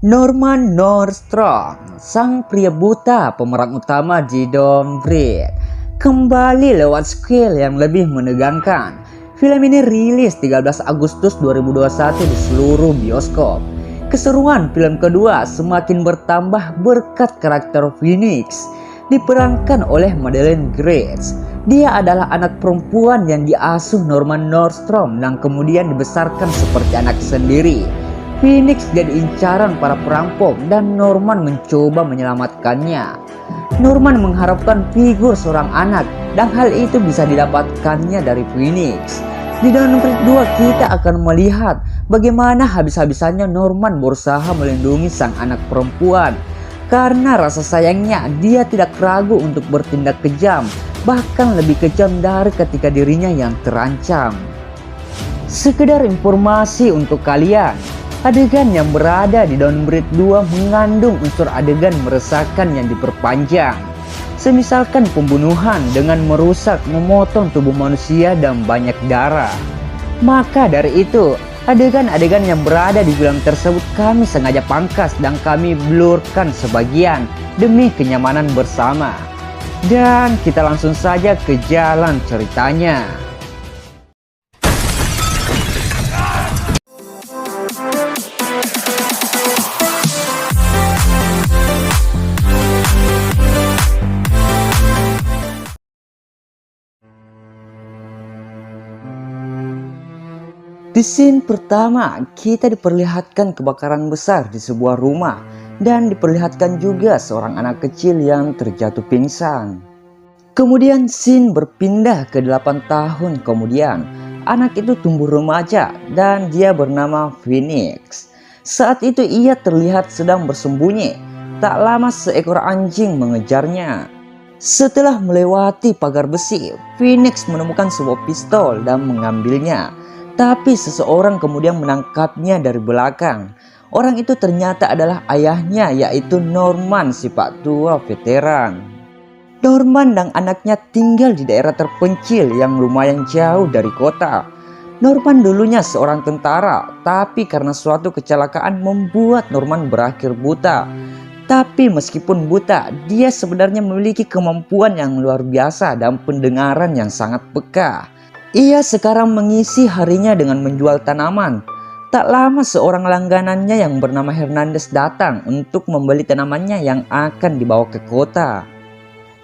Norman Nordstrom, sang pria buta pemeran utama di Don't Breathe, kembali lewat skill yang lebih menegangkan. Film ini rilis 13 Agustus 2021 di seluruh bioskop. Keseruan film kedua semakin bertambah berkat karakter Phoenix, diperankan oleh Madeline Grace. Dia adalah anak perempuan yang diasuh Norman Nordstrom dan kemudian dibesarkan seperti anak sendiri. Phoenix jadi incaran para perampok dan Norman mencoba menyelamatkannya. Norman mengharapkan figur seorang anak dan hal itu bisa didapatkannya dari Phoenix. Di Don't Breathe 2 kita akan melihat bagaimana habis-habisannya Norman berusaha melindungi sang anak perempuan. Karena rasa sayangnya dia tidak ragu untuk bertindak kejam, bahkan lebih kejam dari ketika dirinya yang terancam. Sekedar informasi untuk kalian, adegan yang berada di Don't Breathe 2 mengandung unsur adegan meresahkan yang diperpanjang. Semisalkan pembunuhan dengan merusak, memotong tubuh manusia dan banyak darah. Maka dari itu, adegan-adegan yang berada di film tersebut kami sengaja pangkas dan kami blurkan sebagian demi kenyamanan bersama. Dan kita langsung saja ke jalan ceritanya. Di scene pertama, kita diperlihatkan kebakaran besar di sebuah rumah dan diperlihatkan juga seorang anak kecil yang terjatuh pingsan. Kemudian scene berpindah ke 8 tahun kemudian. Anak itu tumbuh remaja dan dia bernama Phoenix. Saat itu ia terlihat sedang bersembunyi. Tak lama seekor anjing mengejarnya. Setelah melewati pagar besi, Phoenix menemukan sebuah pistol dan mengambilnya. Tapi seseorang kemudian menangkapnya dari belakang. Orang itu ternyata adalah ayahnya, yaitu Norman, si pak tua veteran. Norman dan anaknya tinggal di daerah terpencil yang lumayan jauh dari kota. Norman dulunya seorang tentara, tapi karena suatu kecelakaan membuat Norman berakhir buta. Tapi meskipun buta, dia sebenarnya memiliki kemampuan yang luar biasa dan pendengaran yang sangat peka. Ia sekarang mengisi harinya dengan menjual tanaman. Tak lama seorang langganannya yang bernama Hernandez datang untuk membeli tanamannya yang akan dibawa ke kota.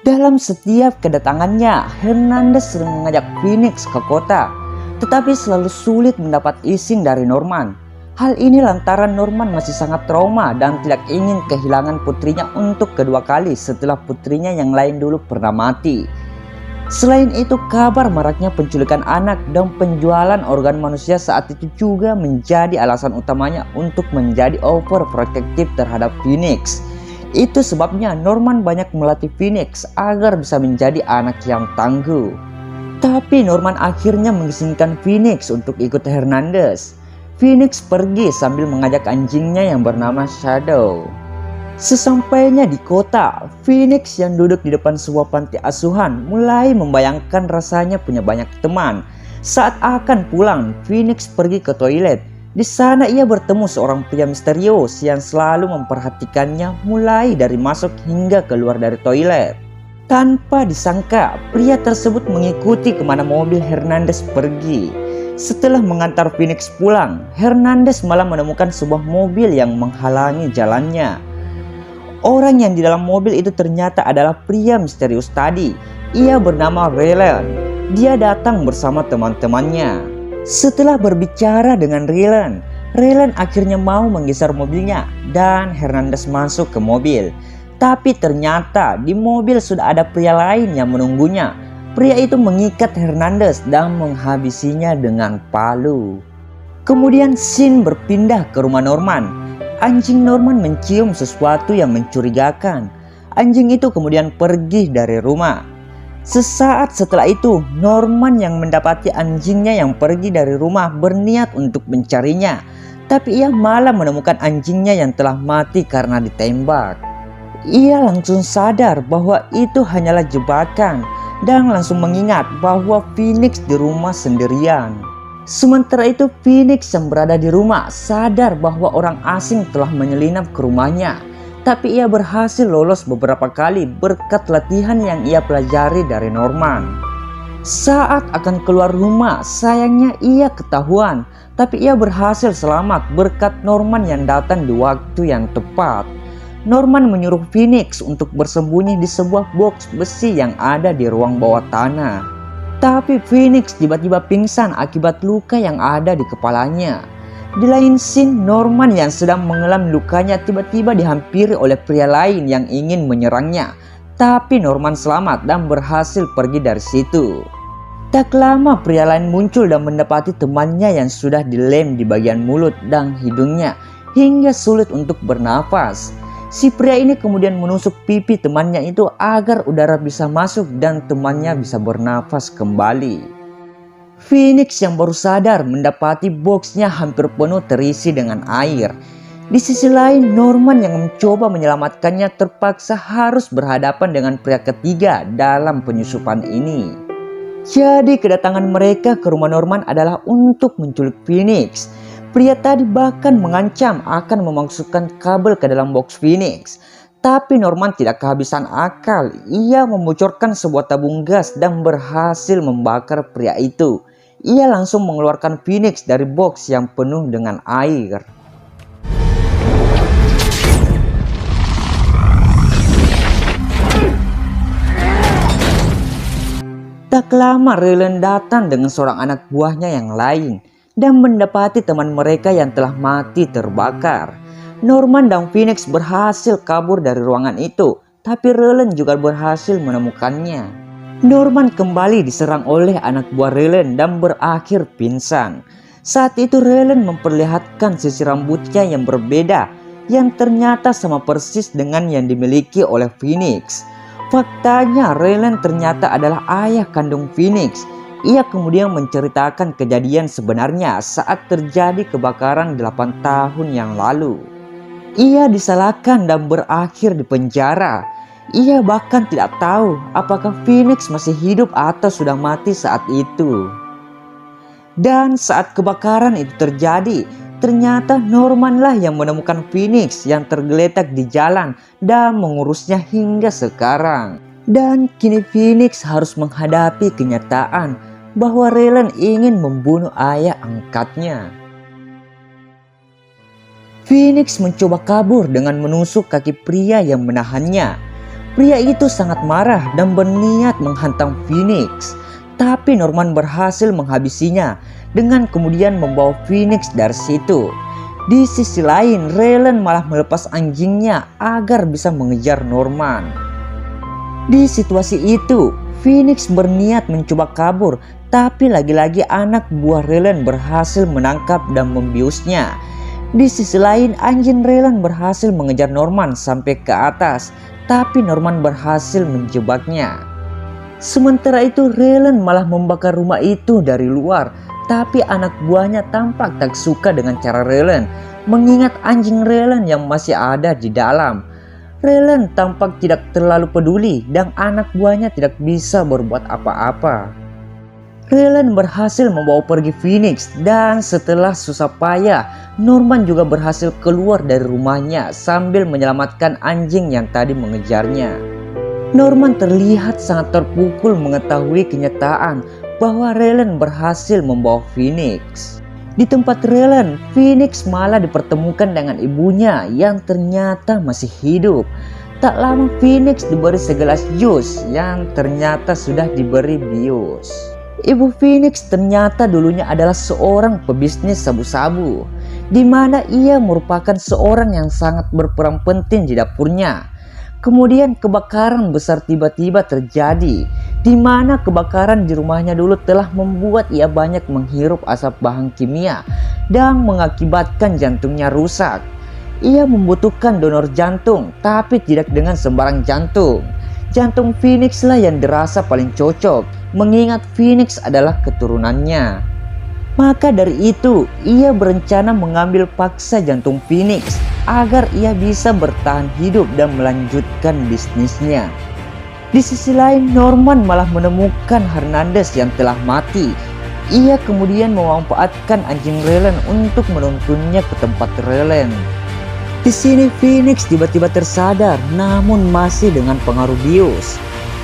Dalam setiap kedatangannya, Hernandez sering mengajak Phoenix ke kota, tetapi selalu sulit mendapat izin dari Norman. Hal ini lantaran Norman masih sangat trauma dan tidak ingin kehilangan putrinya untuk kedua kali setelah putrinya yang lain dulu pernah mati. Selain itu, kabar maraknya penculikan anak dan penjualan organ manusia saat itu juga menjadi alasan utamanya untuk menjadi overprotective terhadap Phoenix. Itu sebabnya Norman banyak melatih Phoenix agar bisa menjadi anak yang tangguh. Tapi Norman akhirnya mengizinkan Phoenix untuk ikut Hernandez. Phoenix pergi sambil mengajak anjingnya yang bernama Shadow. Sesampainya di kota, Phoenix yang duduk di depan sebuah panti asuhan mulai membayangkan rasanya punya banyak teman. Saat akan pulang, Phoenix pergi ke toilet. Di sana ia bertemu seorang pria misterius yang selalu memperhatikannya mulai dari masuk hingga keluar dari toilet. Tanpa disangka, pria tersebut mengikuti kemana mobil Hernandez pergi. Setelah mengantar Phoenix pulang, Hernandez malah menemukan sebuah mobil yang menghalangi jalannya. Orang yang di dalam mobil itu ternyata adalah pria misterius tadi. Ia bernama Rylan. Dia datang bersama teman-temannya. Setelah berbicara dengan Rylan, Rylan akhirnya mau menggeser mobilnya dan Hernandez masuk ke mobil. Tapi ternyata di mobil sudah ada pria lain yang menunggunya. Pria itu mengikat Hernandez dan menghabisinya dengan palu. Kemudian scene berpindah ke rumah Norman. Anjing Norman mencium sesuatu yang mencurigakan. Anjing itu kemudian pergi dari rumah. Sesaat setelah itu, Norman yang mendapati anjingnya yang pergi dari rumah berniat untuk mencarinya. Tapi ia malah menemukan anjingnya yang telah mati karena ditembak. Ia langsung sadar bahwa itu hanyalah jebakan dan langsung mengingat bahwa Phoenix di rumah sendirian. Sementara itu Phoenix yang berada di rumah sadar bahwa orang asing telah menyelinap ke rumahnya. Tapi ia berhasil lolos beberapa kali berkat latihan yang ia pelajari dari Norman. Saat akan keluar rumah, sayangnya ia ketahuan. Tapi ia berhasil selamat berkat Norman yang datang di waktu yang tepat. Norman menyuruh Phoenix untuk bersembunyi di sebuah box besi yang ada di ruang bawah tanah. Tapi Phoenix tiba-tiba pingsan akibat luka yang ada di kepalanya. Di lain scene, Norman yang sedang mengelam lukanya tiba-tiba dihampiri oleh pria lain yang ingin menyerangnya. Tapi Norman selamat dan berhasil pergi dari situ. Tak lama pria lain muncul dan mendapati temannya yang sudah dilem di bagian mulut dan hidungnya hingga sulit untuk bernafas. Si pria ini kemudian menusuk pipi temannya itu agar udara bisa masuk dan temannya bisa bernafas kembali. Phoenix yang baru sadar mendapati boxnya hampir penuh terisi dengan air. Di sisi lain, Norman yang mencoba menyelamatkannya terpaksa harus berhadapan dengan pria ketiga dalam penyusupan ini. Jadi kedatangan mereka ke rumah Norman adalah untuk menculik Phoenix. Pria tadi bahkan mengancam akan memasukkan kabel ke dalam box Phoenix. Tapi Norman tidak kehabisan akal. Ia membocorkan sebuah tabung gas dan berhasil membakar pria itu. Ia langsung mengeluarkan Phoenix dari box yang penuh dengan air. Tak lama Raylan datang dengan seorang anak buahnya yang lain dan mendapati teman mereka yang telah mati terbakar. Norman dan Phoenix berhasil kabur dari ruangan itu, tapi Raylan juga berhasil menemukannya. Norman kembali diserang oleh anak buah Raylan dan berakhir pingsan. Saat itu Raylan memperlihatkan sisi rambutnya yang berbeda yang ternyata sama persis dengan yang dimiliki oleh Phoenix. Faktanya Raylan ternyata adalah ayah kandung Phoenix. Ia kemudian menceritakan kejadian sebenarnya saat terjadi kebakaran 8 tahun yang lalu. Ia disalahkan dan berakhir di penjara. Ia bahkan tidak tahu apakah Phoenix masih hidup atau sudah mati saat itu. Dan saat kebakaran itu terjadi, ternyata Norman lah yang menemukan Phoenix yang tergeletak di jalan dan mengurusnya hingga sekarang. Dan kini Phoenix harus menghadapi kenyataan bahwa Raylan ingin membunuh ayah angkatnya. Phoenix mencoba kabur dengan menusuk kaki pria yang menahannya. Pria itu sangat marah dan berniat menghantam Phoenix. Tapi Norman berhasil menghabisinya dengan kemudian membawa Phoenix dari situ. Di sisi lain, Raylan malah melepas anjingnya agar bisa mengejar Norman. Di situasi itu, Phoenix berniat mencoba kabur, tapi lagi-lagi anak buah Raylan berhasil menangkap dan membiusnya. Di sisi lain, anjing Raylan berhasil mengejar Norman sampai ke atas, tapi Norman berhasil menjebaknya. Sementara itu, Raylan malah membakar rumah itu dari luar, tapi anak buahnya tampak tak suka dengan cara Raylan, mengingat anjing Raylan yang masih ada di dalam. Raylan tampak tidak terlalu peduli dan anak buahnya tidak bisa berbuat apa-apa. Raylan berhasil membawa pergi Phoenix dan setelah susah payah, Norman juga berhasil keluar dari rumahnya sambil menyelamatkan anjing yang tadi mengejarnya. Norman terlihat sangat terpukul mengetahui kenyataan bahwa Raylan berhasil membawa Phoenix. Di tempat Raylan, Phoenix malah dipertemukan dengan ibunya yang ternyata masih hidup. Tak lama Phoenix diberi segelas jus yang ternyata sudah diberi bius. Ibu Phoenix ternyata dulunya adalah seorang pebisnis sabu-sabu, di mana ia merupakan seorang yang sangat berperan penting di dapurnya. Kemudian kebakaran besar tiba-tiba terjadi, di mana kebakaran di rumahnya dulu telah membuat ia banyak menghirup asap bahan kimia dan mengakibatkan jantungnya rusak. Ia membutuhkan donor jantung, tapi tidak dengan sembarang jantung. Jantung Phoenix lah yang dirasa paling cocok, mengingat Phoenix adalah keturunannya. Maka dari itu, ia berencana mengambil paksa jantung Phoenix agar ia bisa bertahan hidup dan melanjutkan bisnisnya. Di sisi lain, Norman malah menemukan Hernandez yang telah mati. Ia kemudian memanfaatkan anjing Raylan untuk menuntunnya ke tempat Raylan. Di sini Phoenix tiba-tiba tersadar, namun masih dengan pengaruh bius.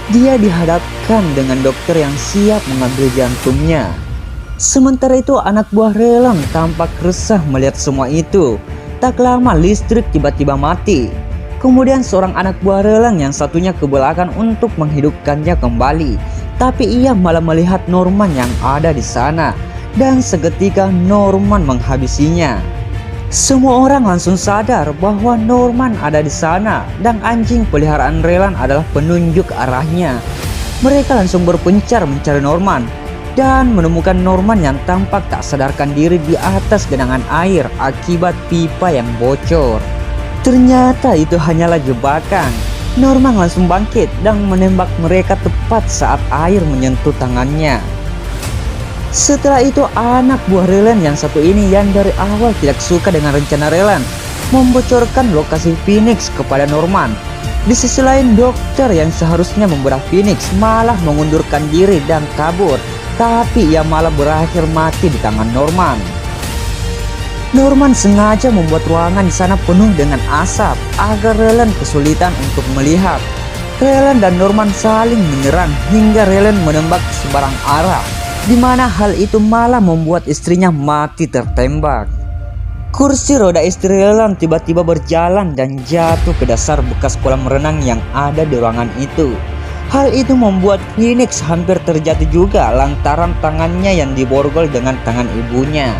Dia dihadapkan dengan dokter yang siap mengambil jantungnya. Sementara itu anak buah Raylan tampak resah melihat semua itu. Tak lama listrik tiba-tiba mati. Kemudian seorang anak buah Raylan yang satunya ke belakang untuk menghidupkannya kembali. Tapi ia malah melihat Norman yang ada di sana. Dan seketika Norman menghabisinya. Semua orang langsung sadar bahwa Norman ada di sana. Dan anjing peliharaan Raylan adalah penunjuk arahnya. Mereka langsung berpencar mencari Norman. Dan menemukan Norman yang tampak tak sadarkan diri di atas genangan air akibat pipa yang bocor. Ternyata itu hanyalah jebakan. Norman langsung bangkit dan menembak mereka tepat saat air menyentuh tangannya. Setelah itu anak buah Raylan yang satu ini yang dari awal tidak suka dengan rencana Raylan membocorkan lokasi Phoenix kepada Norman. Di sisi lain dokter yang seharusnya membedah Phoenix malah mengundurkan diri dan kabur. Tapi ia malah berakhir mati di tangan Norman. Norman sengaja membuat ruangan di sana penuh dengan asap agar Raylan kesulitan untuk melihat. Raylan dan Norman saling menyerang hingga Raylan menembak ke sebarang arah, di mana hal itu malah membuat istrinya mati tertembak. Kursi roda istri Raylan tiba-tiba berjalan dan jatuh ke dasar bekas kolam renang yang ada di ruangan itu. Hal itu membuat Phoenix hampir terjatuh juga lantaran tangannya yang diborgol dengan tangan ibunya.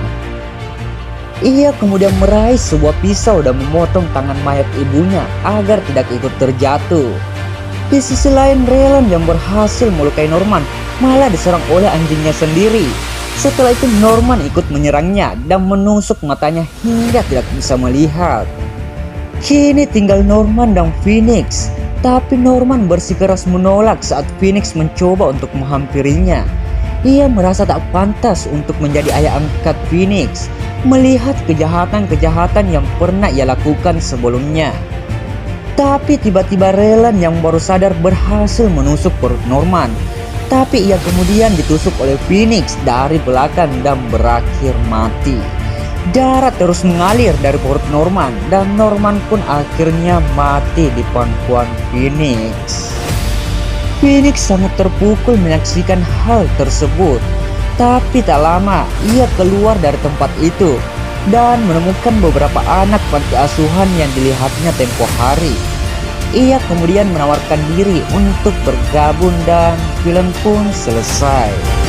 Ia kemudian meraih sebuah pisau dan memotong tangan mayat ibunya agar tidak ikut terjatuh. Di sisi lain Raylan yang berhasil melukai Norman malah diserang oleh anjingnya sendiri. Setelah itu Norman ikut menyerangnya dan menusuk matanya hingga tidak bisa melihat. Kini tinggal Norman dan Phoenix. Tapi Norman bersikeras menolak saat Phoenix mencoba untuk menghampirinya. Ia merasa tak pantas untuk menjadi ayah angkat Phoenix, melihat kejahatan-kejahatan yang pernah ia lakukan sebelumnya. Tapi tiba-tiba Raylan yang baru sadar berhasil menusuk perut Norman. Tapi ia kemudian ditusuk oleh Phoenix dari belakang dan berakhir mati. Darah terus mengalir dari perut Norman dan Norman pun akhirnya mati di pangkuan Phoenix. Phoenix sangat terpukul menyaksikan hal tersebut. Tapi tak lama ia keluar dari tempat itu dan menemukan beberapa anak panti asuhan yang dilihatnya tempo hari. Ia kemudian menawarkan diri untuk bergabung dan film pun selesai.